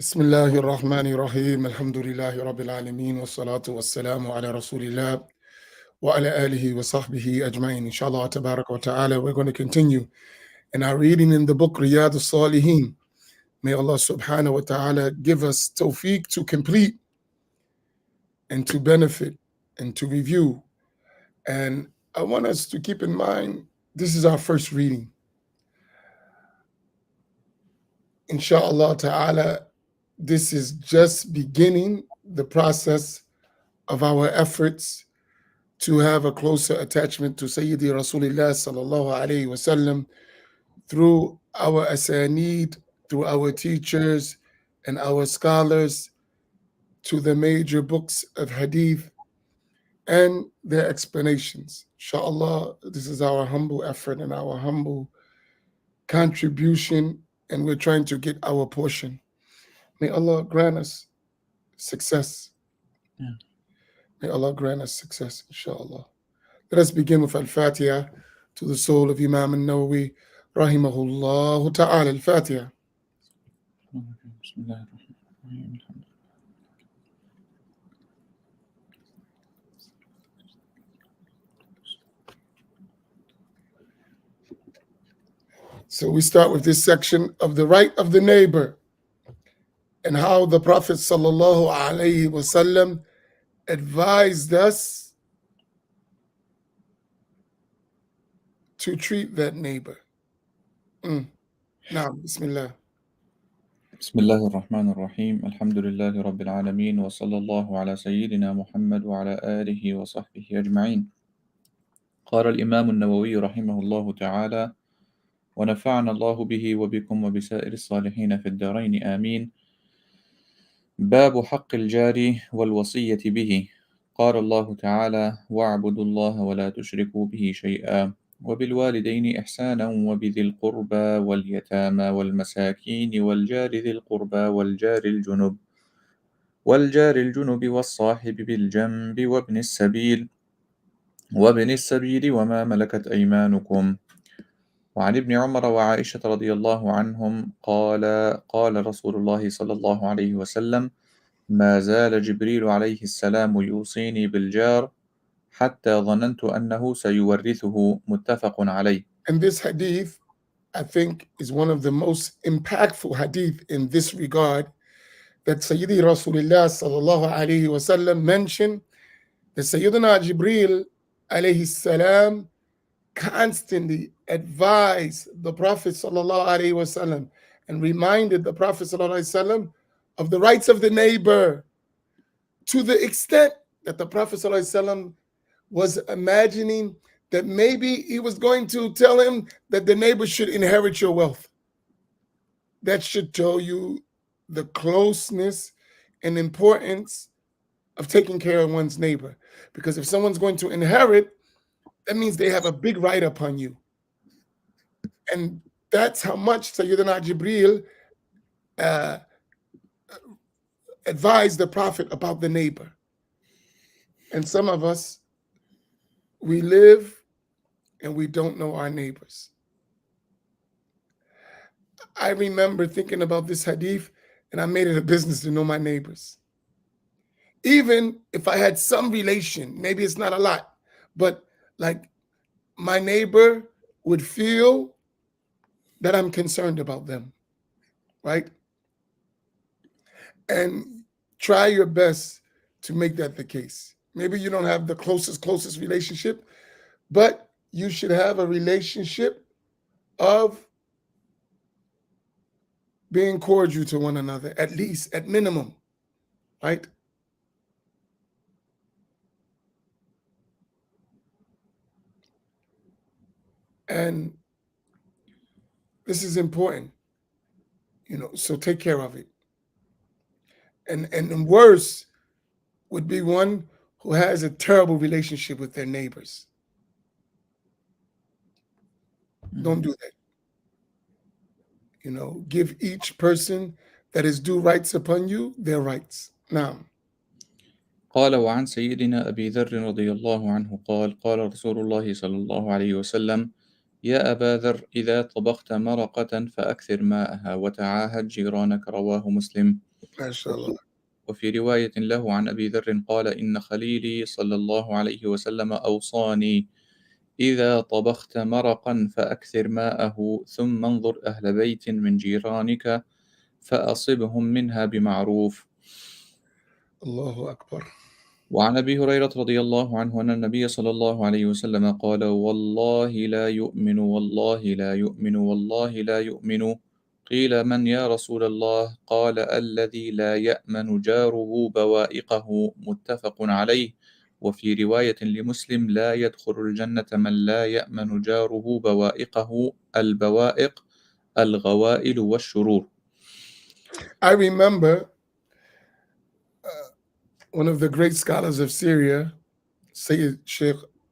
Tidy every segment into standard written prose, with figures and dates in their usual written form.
بسم الله الرحمن الرحيم الحمد لله رب العالمين والصلاة والسلام على رسول الله وعلى آله وصحبه أجمعين. Inshallah tabarak wa ta'ala, we're going to continue in our reading in the book Riyad as-Salihin. May Allah subhanahu wa ta'ala give us tawfiq to complete and to benefit and to review. And I want us to keep in mind, this is our first reading. Inshallah ta'ala, this is just beginning the process of our efforts to have a closer attachment to Sayyidi Rasulullah sallallahu alayhi wasallam through our asanid, through our teachers and our scholars, to the major books of hadith and their explanations. Inshallah, this is our humble effort and our humble contribution, and we're trying to get our portion. May Allah grant us success. Yeah. May Allah grant us success, inshallah. Let us begin with Al-Fatiha to the soul of Imam al-Nawawi, rahimahullah ta'ala. Al-Fatiha. So we start with this section of the right of the neighbor and how the Prophet sallallahu alaihi wasallam advised us to treat that neighbor. Now, Bismillah. بسم الله الرحمن الرحيم الحمد لله رب العالمين وصلى الله على سيدنا محمد وعلى آله وصحبه أجمعين. قال الإمام النووي رحمه الله تعالى: ونفعنا الله به وبكم وبسائر الصالحين في الدارين آمين. باب حق الجار والوصية به. قال الله تعالى: واعبدوا الله ولا تشركوا به شيئا وبالوالدين إحسانا وبذي القربى واليتامى والمساكين والجار ذي القربى والجار الجنب والصاحب بالجنب وابن السبيل وما ملكت أيمانكم. وعن ابن عمر وعائشة رضي الله عنهم قال رسول الله صلى الله عليه وسلم: ما زال جبريل عليه السلام يوصيني بالجار حتى ظننت أنه سيورثه. متفق عليه. And this hadith, I think, is one of the most impactful hadith in this regard, that Sayyidi Rasulullah sallallahu alayhi wasallam mentioned that Sayyidina Jibreel alayhi salam constantly advised the Prophet sallallahu alayhi wasallam and reminded the Prophet sallallahu alayhi wasallam of the rights of the neighbor, to the extent that the Prophet sallallahu alayhi wasallam was imagining that maybe he was going to tell him that the neighbor should inherit your wealth. That should tell you the closeness and importance of taking care of one's neighbor. Because if someone's going to inherit, that means they have a big right upon you. And that's how much Sayyidina Jibreel advised the Prophet about the neighbor. And some of us, we live and we don't know our neighbors. I remember thinking about this hadith, and I made it a business to know my neighbors. Even if I had some relation, maybe it's not a lot, but like my neighbor would feel that I'm concerned about them, right? And try your best to make that the case. Maybe you don't have the closest relationship, but you should have a relationship of being cordial to one another, at least, at minimum, right? And this is important, so take care of it. And worse would be one who has a terrible relationship with their neighbors. Don't do that. Give each person that is due rights upon you their rights. Now. قال: وعن سيدنا أبي ذر رضي الله عنه قال رسول الله صلى الله عليه وسلم: يا أبا ذر إذا طبخت مرقة فأكثر ماءها وتعاهد جيرانك. رواه مسلم. MashaAllah. وفي وفي رواية له عن أبي ذر قال إن خليلي صلى الله عليه وسلم أوصاني إذا طبخت مرقا فأكثر ماءه ثم انظر أهل بيت من جيرانك فأصبهم منها بمعروف. Allahu Akbar. وعن أبي هريرة رضي الله عنه أن النبي صلى الله عليه وسلم قال والله لا يؤمن والله لا يؤمن والله لا يؤمن. قيل من يا رسول الله؟ قال الذي لا يأمن جاره بوائقه، متفق عليه. وفي رواية لمسلم لا يدخل الجنة من لا يأمن جاره بوائقه. البوائق الغوائل والشرور. I remember one of the great scholars of Syria, Sayyid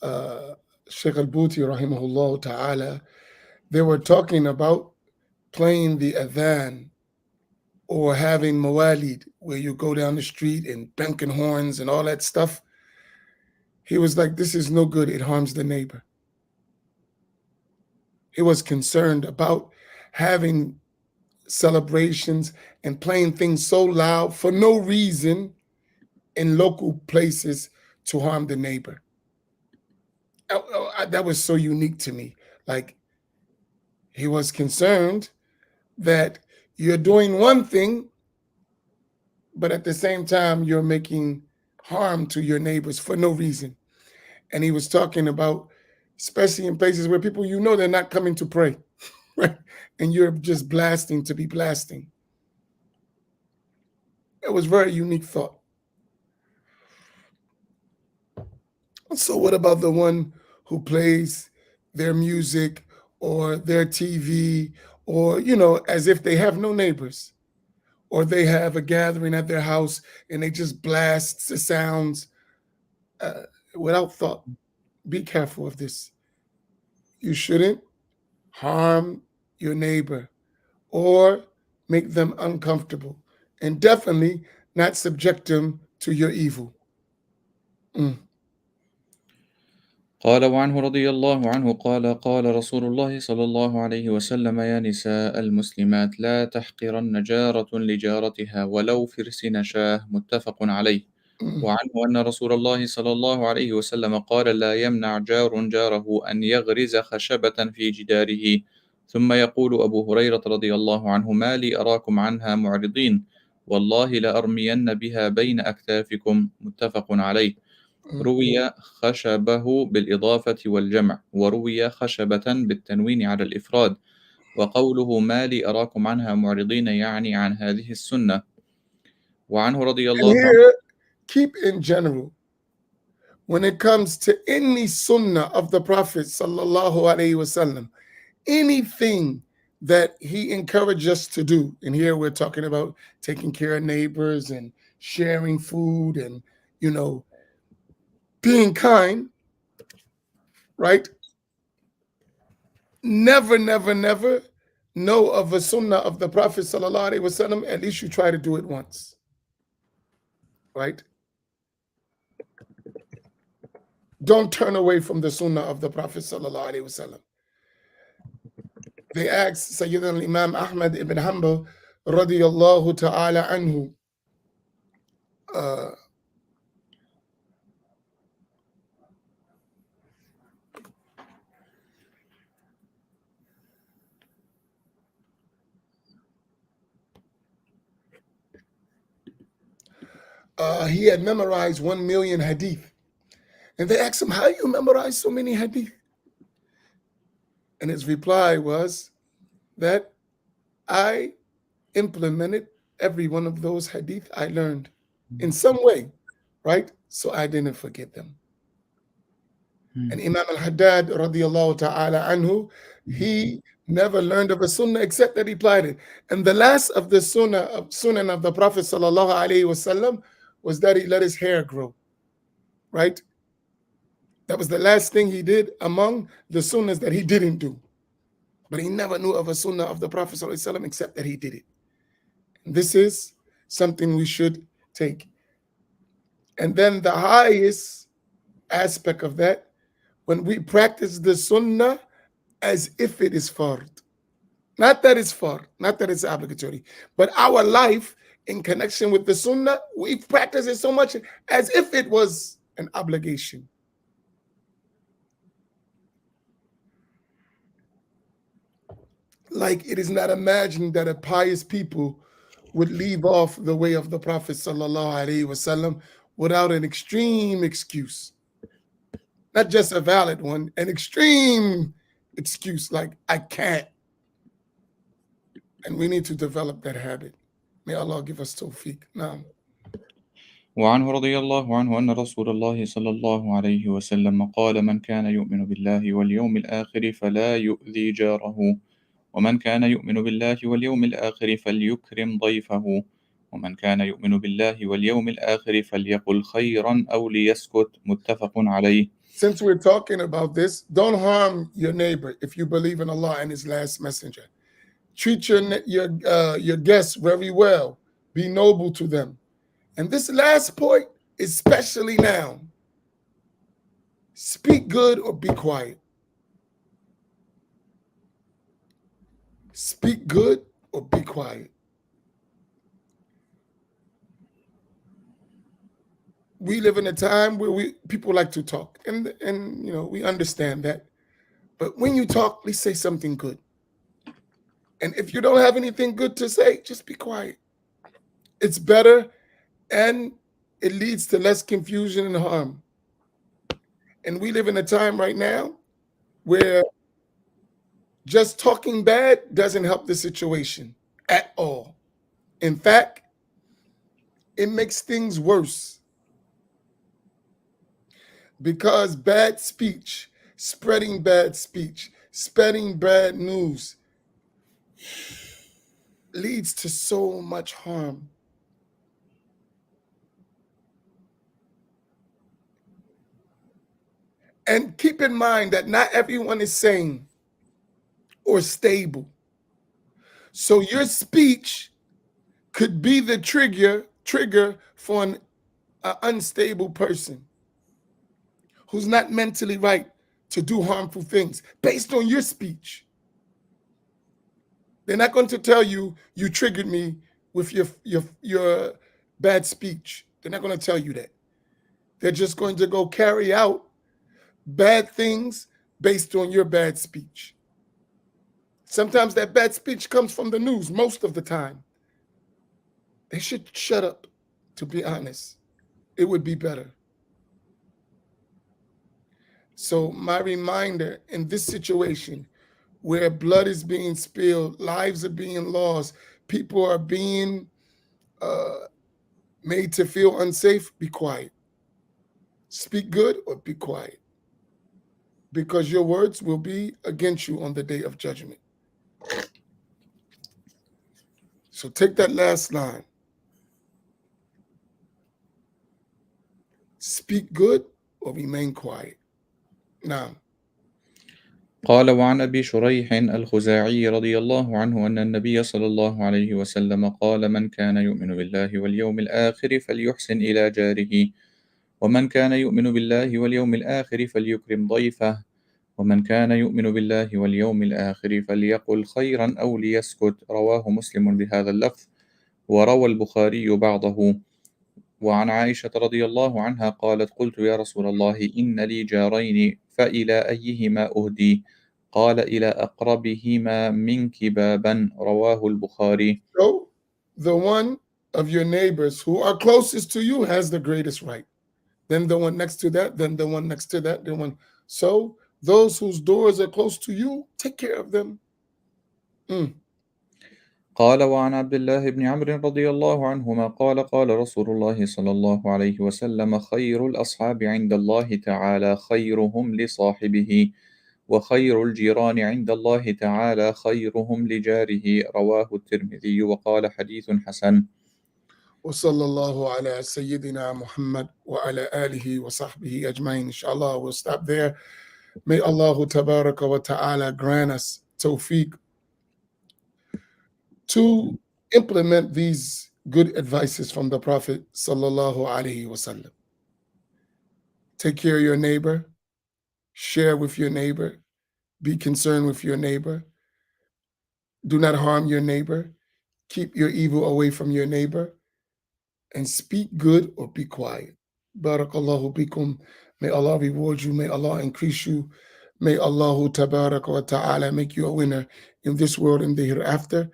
uh, Sheikh al-Buti, rahimahullah ta'ala, they were talking about playing the adhan or having mawalid, where you go down the street and dunking horns and all that stuff. He was like, this is no good. It harms the neighbor. He was concerned about having celebrations and playing things so loud for no reason in local places to harm the neighbor. That was so unique to me. Like, he was concerned that you're doing one thing, but at the same time, you're making harm to your neighbors for no reason. And he was talking about, especially in places where people, you know, they're not coming to pray, right? And you're just blasting to be blasting. It was a very unique thought. So what about the one who plays their music or their TV, or, you know, as if they have no neighbors, or they have a gathering at their house and they just blast the sounds without thought? Be careful of this. You shouldn't harm your neighbor or make them uncomfortable, and definitely not subject them to your evil. قال وعنه رضي الله عنه قال قال رسول الله صلى الله عليه وسلم يا نساء المسلمات لا تحقرن جارة لجارتها ولو فرس نشاه، متفق عليه. وعنه أن رسول الله صلى الله عليه وسلم قال لا يمنع جار جاره أن يغرز خشبة في جداره. ثم يقول أبو هريرة رضي الله عنه ما لي أراكم عنها معرضين والله لأرمين بها بين أكتافكم، متفق عليه. روي خشبه بالإضافة والجمع، وروي خشبة بالتنوين على الإفراد. وقوله ما لي أراكم عنها معرضين يعني عن هذه السنة. وعنه رضي And الله عنه. here, keep in general, when it comes to any sunnah of the Prophet sallallahu alaihi wasallam, anything that he encouraged us to do, and here we're talking about taking care of neighbors and sharing food and, you know, being kind, right? Never, never, never know of a sunnah of the Prophet sallallahu alaihi wasallam. At least you try to do it once, right? Don't turn away from the sunnah of the Prophet sallallahu alaihi wasallam. They asked Sayyidina Imam Ahmad ibn Hanbal radiyallahu ta'ala anhu, he had memorized 1 million hadith. And they asked him, how you memorize so many hadith? And his reply was that I implemented every one of those hadith I learned in some way, right? So I didn't forget them. And Imam al-Haddad radiyallahu ta'ala anhu, he never learned of a sunnah except that he applied it. And the last of the sunnah of the Prophet sallallahu alaihi wasallam was that he let his hair grow, right? That was the last thing he did among the sunnahs that he didn't do. But he never knew of a sunnah of the Prophet sallallahu alaihi wasallam except that he did it. And this is something we should take. And then the highest aspect of that, when we practice the sunnah as if it is fard. Not that it's fard, not that it's obligatory, but our life in connection with the sunnah, we've practiced it so much as if it was an obligation. Like it is not imagined that a pious people would leave off the way of the Prophet sallallahu alaihi wasallam without an extreme excuse. Not just a valid one, an extreme excuse like I can't. And we need to develop that habit. May Allah give us tawfiq. Now, وعنه رضي الله عنه أن رسول الله صلى الله عليه وسلم قال: من كان يؤمن بالله واليوم الآخر فلا يؤذي جاره، ومن كان يؤمن بالله واليوم الآخر فليكرم ضيفه، ومن كان يؤمن بالله واليوم الآخر فليقل خيرا أو ليسكت. متفق عليه. since we're talking about this, don't harm your neighbor if you believe in Allah and His last messenger. Treat your guests very well. Be noble to them. And this last point, especially now, speak good or be quiet. Speak good or be quiet. We live in a time where people like to talk, and we understand that. But when you talk, please say something good. And if you don't have anything good to say, just be quiet. It's better, and it leads to less confusion and harm. And we live in a time right now where just talking bad doesn't help the situation at all. In fact, it makes things worse. Because bad speech, spreading bad speech, spreading bad news leads to so much harm. And keep in mind that not everyone is sane or stable. So your speech could be the trigger for an unstable person who's not mentally right to do harmful things based on your speech. They're not going to tell you triggered me with your bad speech. They're not going to tell you that. They're just going to go carry out bad things based on your bad speech. Sometimes that bad speech comes from the news, most of the time. They should shut up, to be honest. It would be better. So my reminder in this situation where blood is being spilled, lives are being lost, people are being made to feel unsafe, be quiet. Speak good or be quiet. Because your words will be against you on the day of judgment. So take that last line. Speak good or remain quiet. Now, قال: وعن أبي شريح الخزاعي رضي الله عنه أن النبي صلى الله عليه وسلم قال: من كان يؤمن بالله واليوم الآخر فليحسن إلى جاره، ومن كان يؤمن بالله واليوم الآخر فليكرم ضيفه، ومن كان يؤمن بالله واليوم الآخر فليقل خيرا أو ليسكت. رواه مسلم بهذا اللفظ، وروى البخاري بعضه. وعن عائشة رضي الله عنها قالت: قلت يا رسول الله إن لي جارين فإلى أيهما أهدي؟ قال: إلى أقربهما منك بابا. رواه البخاري. so the one of your neighbors who are closest to you has the greatest right. Then the one next to that, then the one next to that, then one. So those whose doors are close to you, take care of them. قال: وعن عبد الله بن عمرو رضي الله عنهما قال: قال رسول الله صلى الله عليه وسلم: خير الأصحاب عند الله تعالى خيرهم لصاحبه، وخير الجيران عند الله تعالى خيرهم لجاره. رواه الترمذي وقال: حديث حسن. وصلى الله على سيدنا محمد وعلى آله وصحبه أجمعين. Inshallah, we'll stop there. May Allah tabaraka wa ta'ala grant us tawfiq to implement these good advices from the Prophet sallallahu alaihi wasallam. Take care of your neighbor, share with your neighbor, be concerned with your neighbor, do not harm your neighbor, keep your evil away from your neighbor, and speak good or be quiet. Barakallahu bikum. May Allah reward you. May Allah increase you. May Allah tabaraka wa ta'ala make you a winner in this world and the hereafter,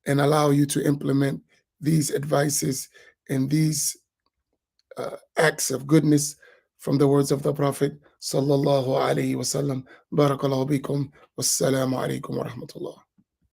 and allow you to implement these advices and these acts of goodness from the words of the Prophet sallallahu alaihi wasallam. Barakallahu bikum. Wassalamu alaikum wa rahmatullah.